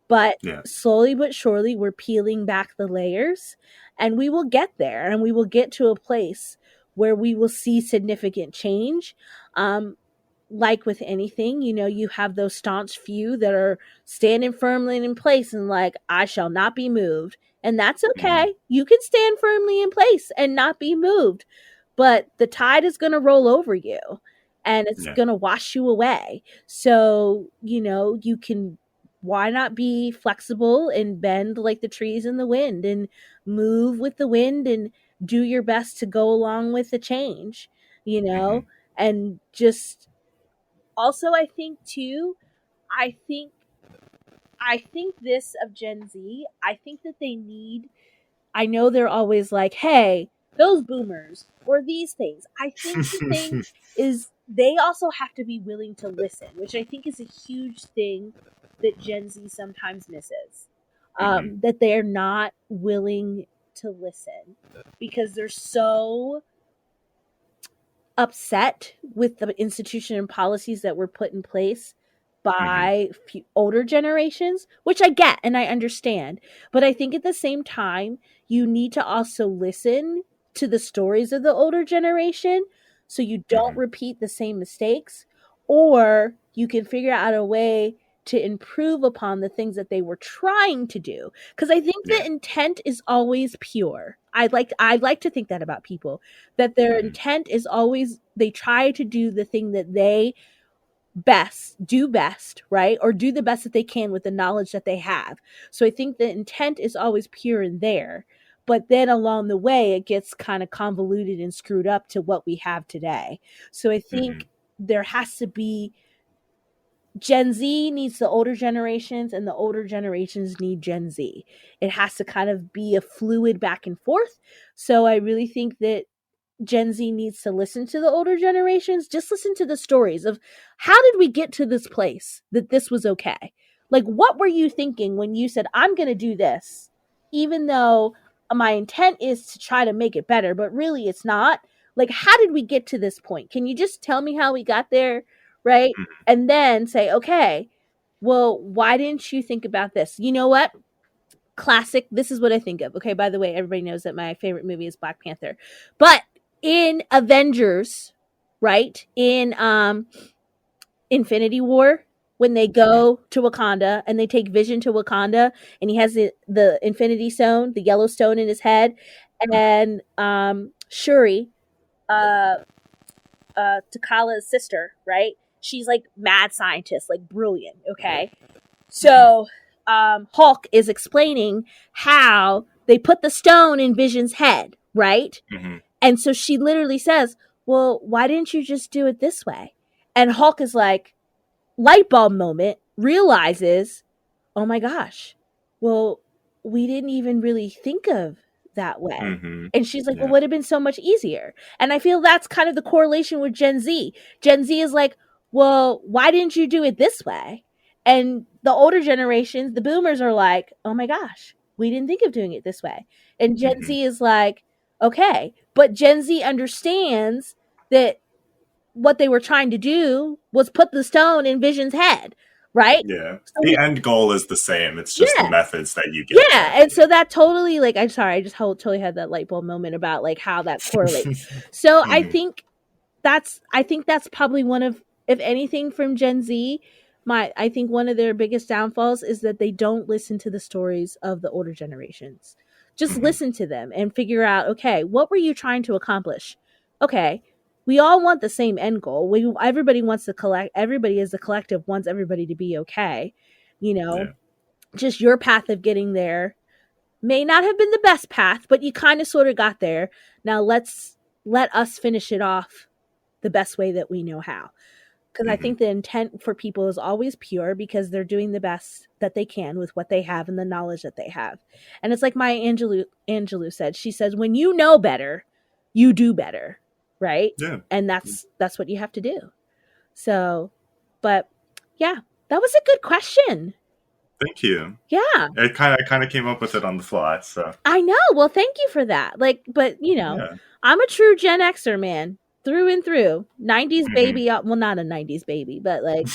But Yeah. slowly but surely, we're peeling back the layers, and we will get there, and we will get to a place where we will see significant change. Um, like with anything, you have those staunch few that are standing firmly in place and like, I shall not be moved. And that's Mhm. okay. You can stand firmly in place and not be moved. But the tide is going to roll over you and it's Yeah. going to wash you away. So, you can, why not be flexible and bend like the trees in the wind and move with the wind and do your best to go along with the change, you know? Mhm. And just also, I think too, I think this of Gen Z, I think that they need, I know they're always like, hey, those boomers or these things. I think the thing is they also have to be willing to listen, which I think is a huge thing that Gen Z sometimes misses. Mhm. That they're not willing to listen because they're so upset with the institution and policies that were put in place Mhm. by older generations, which I get and I understand. But I think at the same time, you need to also listen to the stories of the older generation so you don't Mhm. repeat the same mistakes, or you can figure out a way to improve upon the things that they were trying to do, because I think the Yeah. intent is always pure. I'd like to think that about people, that their Mhm. intent is always they try to do the thing that they best, right? Or do the best that they can with the knowledge that they have. So I think the intent is always pure in there. But then along the way, it gets kind of convoluted and screwed up to what we have today. So I think Mhm. there has to be, Gen Z needs the older generations, and the older generations need Gen Z. It has to kind of be a fluid back and forth. So I really think that Gen Z needs to listen to the older generations. Just listen to the stories of how did we get to this place that this was okay? Like, what were you thinking when you said, I'm going to do this, even though my intent is to try to make it better, but really it's not? Like, how did we get to this point? Can you just tell me how we got there? Right. Mhm. And then say, okay, well, why didn't you think about this? You know what? Classic. This is what I think of. Okay, by the way, everybody knows that my favorite movie is Black Panther. But in Avengers, right? In Infinity War, when they Mhm. go to Wakanda and they take Vision to Wakanda and he has the Infinity Stone, the yellow stone in his head, and Shuri, uh T'Challa's sister, right? She's like mad scientist, like brilliant, okay? Mhm. So Hulk is explaining how they put the stone in Vision's head, right? Mhm. And so she literally says, well, why didn't you just do it this way? And Hulk is like, light bulb moment, realizes, oh my gosh, well, we didn't even really think of that way. Mhm. And she's like, well, Yeah. it would have been so much easier. And I feel that's kind of the correlation with Gen Z. Gen Z is like, well, why didn't you do it this way? And the older generations, the boomers, are like, oh my gosh, we didn't think of doing it this way. And Gen Mhm. Z is like, okay. But Gen Z understands that what they were trying to do was put the stone in Vision's head, right? Yeah. So The end goal is the same. It's just the yeah, methods that you get yeah, there. and so that totally, like, I'm sorry, I just totally had that light bulb moment about like how that correlates. So Mhm. I think that's probably one of, if anything, from Gen Z, I think one of their biggest downfalls is that they don't listen to the stories of the older generations. Just Mhm. listen to them and figure out, okay, what were you trying to accomplish? Okay, we all want the same end goal. Everybody wants to collect. Everybody as a collective wants everybody to be okay. You know, Yeah. just your path of getting there may not have been the best path, but you kind of sort of got there. Now let us finish it off the best way that we know how. Because I Mhm. think the intent for people is always pure because they're doing the best that they can with what they have and the knowledge that they have. And it's like Maya Angelou said. She says, when you know better, you do better. Right? Yeah. And that's what you have to do. So, but yeah, that was a good question. Thank you. Yeah. I kind of came up with it on the fly, so I know. Well, thank you for that. Like, but yeah. I'm a true Gen Xer, man, through and through. 90s Mhm. baby. Well, not a 90s baby, but like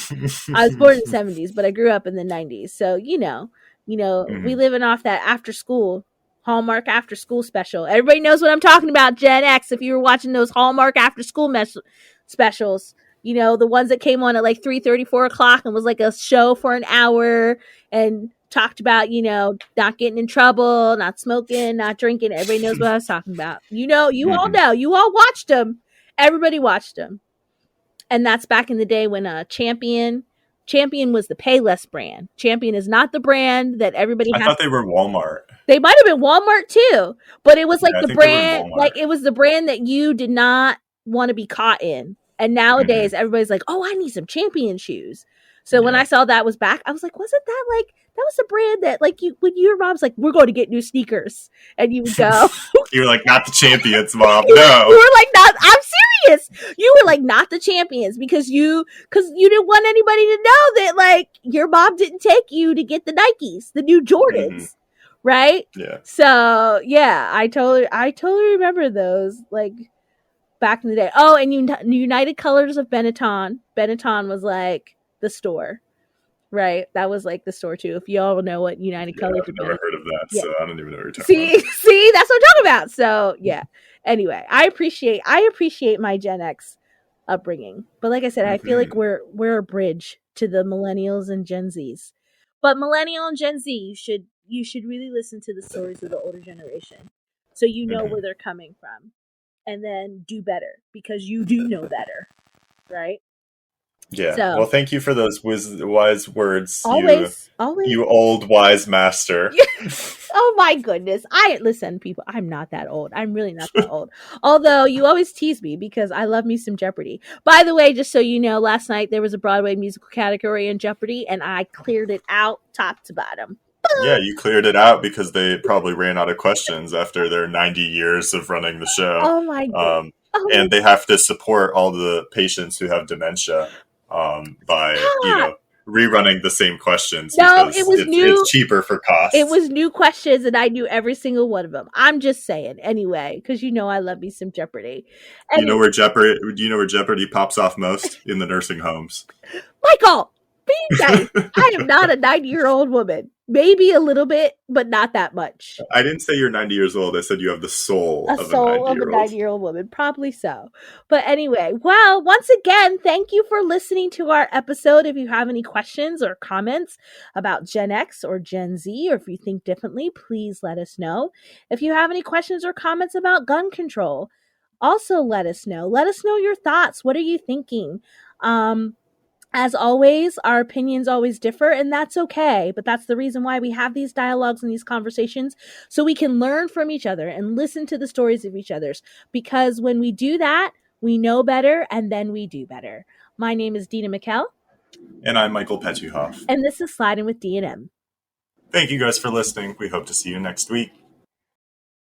I was born in the 70s, but I grew up in the 90s. So, we Mhm. living off that after school Hallmark after school special. Everybody knows what I'm talking about, Gen X, if you were watching those Hallmark after school specials. You know, the ones that came on at like 3:30, 4 o'clock and was like a show for an hour and talked about, you know, not getting in trouble, not smoking, not drinking. Everybody knows what I was talking about. You know, you all know. You all watched them. Everybody watched them. And that's back in the day when Champion was the Payless brand. Champion is not the brand that everybody I thought they were Walmart. They might have been Walmart too, but it was like the I think they were brand, Walmart. like it was the brand that you did not want to be caught in. And nowadays, everybody's like, "Oh, I need some Champion shoes." So when I saw that was back, I was like, "Wasn't that like that was the brand that like you when your mom's like, we're going to get new sneakers," and you would go, You were like, "Not the Champions, Mom. No." You were like, "Not." I'm serious. You were like, "Not the Champions," because you didn't want anybody to know that like your mom didn't take you to get the Nikes, the new Jordans. Right? Yeah. So yeah, I totally remember those like back in the day. Oh, and United Colors of Benetton. Benetton was like the store, right? That was like the store too. If y'all know what United Colors I've never heard of that, so I don't even know what you're talking about. See, that's what I'm talking about. So yeah. Anyway, I appreciate my Gen X upbringing, but like I said, I feel like we're a bridge to the millennials and Gen Zs. But millennial and Gen Z, you should really listen to the stories of the older generation, so you know where they're coming from, and then do better because you do know better, right? Yeah. So, well, thank you for those wise words. Always. You old wise master. Oh my goodness. Listen, people, I'm not that old. I'm really not that old. Although you always tease me because I love me some Jeopardy. By the way, just so you know, last night there was a Broadway musical category in Jeopardy and I cleared it out top to bottom. Yeah, you cleared it out because they probably ran out of questions after their 90 years of running the show. Oh my god. And they have to support all the patients who have dementia by, rerunning the same questions. No, it was new. It's cheaper for costs. It was new questions, and I knew every single one of them. I'm just saying, anyway, because I love me some Jeopardy. Do you know where Jeopardy pops off most? In the nursing homes. Michael, be nice. I am not a 90-year-old woman. Maybe a little bit, but not that much. I didn't say you're 90 years old. I said you have the soul of a 90-year-old woman. Probably so. But anyway, well, once again, thank you for listening to our episode. If you have any questions or comments about Gen X or Gen Z, or if you think differently, please let us know. If you have any questions or comments about gun control, also let us know. Let us know your thoughts. What are you thinking? As always, our opinions always differ, and that's okay. But that's the reason why we have these dialogues and these conversations, so we can learn from each other and listen to the stories of each other's. Because when we do that, we know better, and then we do better. My name is Dina McKell. And I'm Michael Petuhoff. And this is Slidin with D&M. Thank you guys for listening. We hope to see you next week.